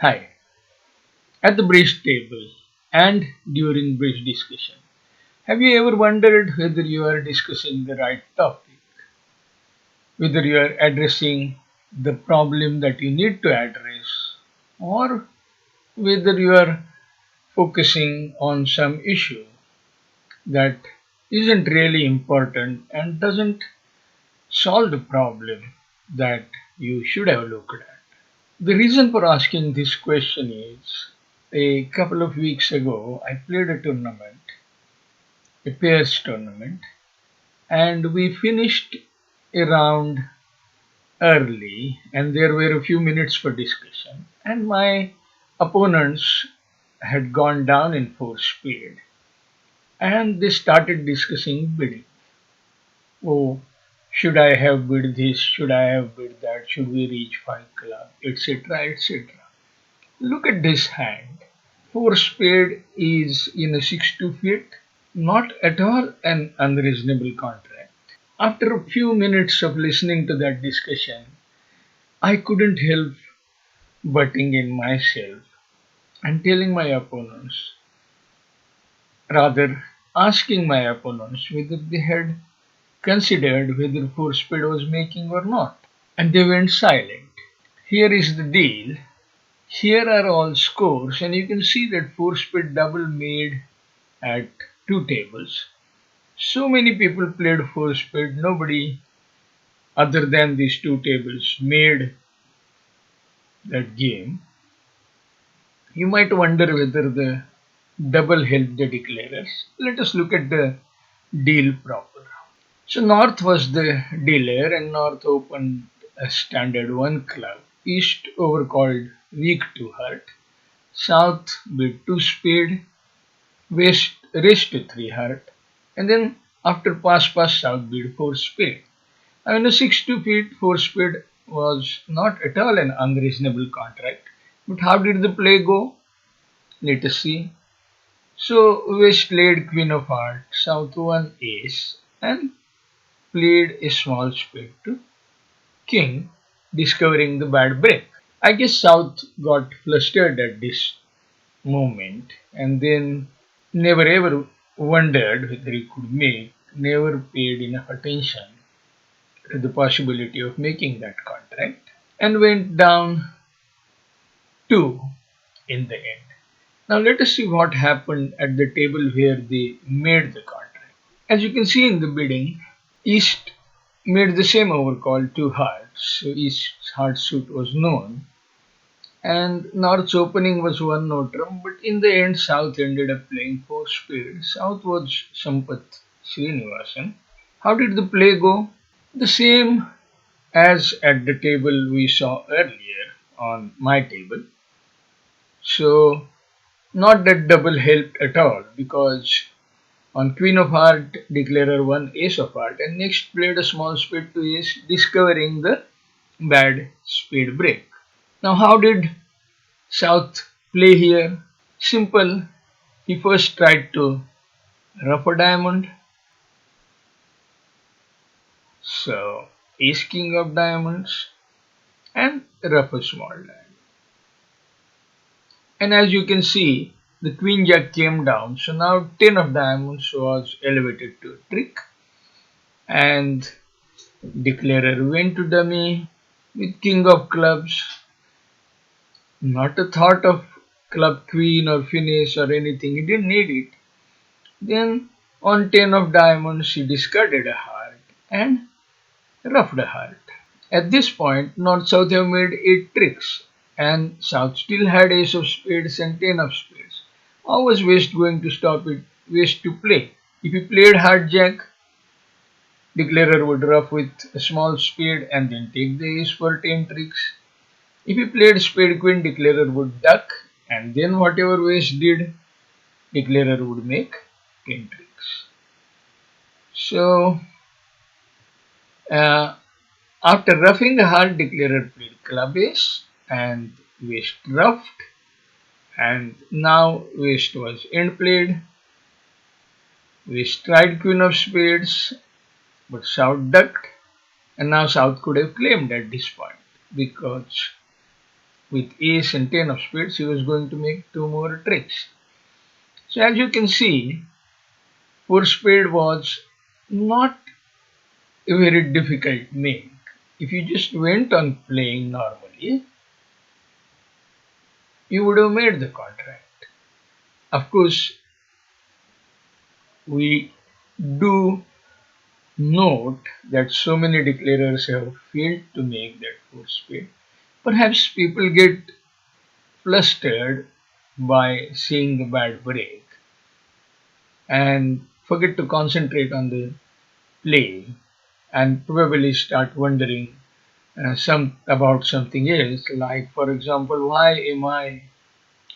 Hi. At the bridge table and during bridge discussion, have you ever wondered whether you are discussing the right topic, whether you are addressing the problem that you need to address, or whether you are focusing on some issue that isn't really important and doesn't solve the problem that you should have looked at? The reason for asking this question is a couple of weeks ago I played a tournament, a pairs tournament, and we finished a round early and there were a few minutes for discussion and my opponents had gone down in four speed and they started discussing bidding. Oh, should I have bid this? Should I have bid that? Should we reach five club? Etc. etc. Look at this hand. Four spade is in a 6-2 fit, not at all an unreasonable contract. After a few minutes of listening to that discussion, I couldn't help butting in myself and telling my opponents, rather asking my opponents whether they had considered whether four spade was making or not. And they went silent. Here is the deal. Here are all scores, and you can see that four spade double made at two tables. So many people played four spade, nobody other than these two tables made that game. You might wonder whether the double helped the declarers. Let us look at the deal proper. So North was the dealer and North opened a standard one club. East overcalled weak to heart. South bid two spade. West raised to three heart. And then after pass South bid four spade. I mean, a 6-2 feet four spade was not at all an unreasonable contract. But how did the play go? Let us see. So West laid Queen of Hearts, South won Ace, and played a small spade to King, discovering the bad break. I guess South got flustered at this moment and then never ever wondered whether he could make, never paid enough attention to the possibility of making that contract, and went down two in the end. Now let us see what happened at the table where they made the contract. As you can see in the bidding, East made the same overcall two hearts, so East's heart suit was known, and North's opening was one no trump, but in the end South ended up playing four spades. South was Sampath Srinivasan. How did the play go? The same as at the table we saw earlier on my table. So not that double helped at all because on Queen of Heart, declarer won Ace of Heart and next played a small spade to Ace, discovering the bad spade break. Now, how did South play here? Simple. He first tried to ruff a diamond. So, Ace King of Diamonds and ruff a small diamond. And as you can see, the Queen Jack came down. So now 10 of diamonds was elevated to a trick. And declarer went to dummy with King of Clubs. Not a thought of club queen or finish or anything. He didn't need it. Then on 10 of diamonds he discarded a heart and ruffed a heart. At this point North South have made 8 tricks and South still had ace of spades and 10 of spades. How was West going to stop it? West to play. If he played heart jack, declarer would ruff with a small spade and then take the ace for 10 tricks. If he played spade queen, declarer would duck and then whatever West did, declarer would make 10 tricks. So uh, after roughing the heart, declarer played club ace and West ruffed, and now West was end played. West tried queen of spades but South ducked, and now South could have claimed at this point because with ace and 10 of spades, he was going to make two more tricks. So as you can see, for spade was not a very difficult make. If you just went on playing normally, you would have made the contract. Of course, we do note that so many declarers have failed to make that four spade. Perhaps people get flustered by seeing the bad break and forget to concentrate on the play and probably start wondering some about something else, like for example, why am I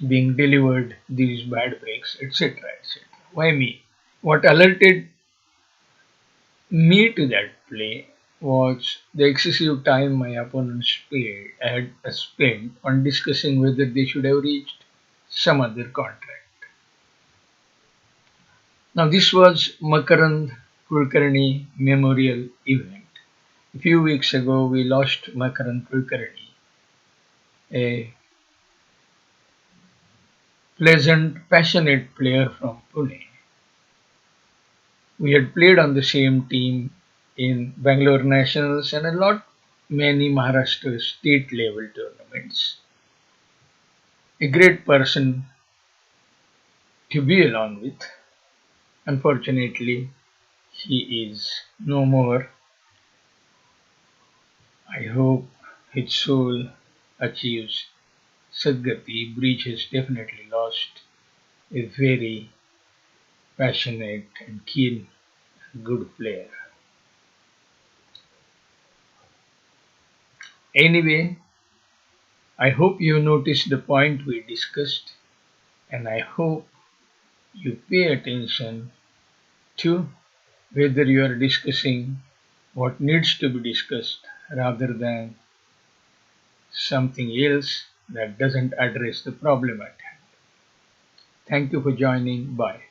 being delivered these bad breaks, etc., etc. Why me? What alerted me to that play was the excessive time my opponents had spent on discussing whether they should have reached some other contract. Now, this was Makarand Kulkarni Memorial Event. A few weeks ago, we lost Makarand Kulkarni, a pleasant, passionate player from Pune. We had played on the same team in Bangalore Nationals and a lot many Maharashtra state level tournaments. A great person to be along with. Unfortunately, he is no more. I hope his soul achieves Sadgati. Breach has definitely lost a very passionate and keen, good player. Anyway, I hope you noticed the point we discussed, and I hope you pay attention to whether you are discussing what needs to be discussed rather than something else that doesn't address the problem at hand. Thank you for joining. Bye.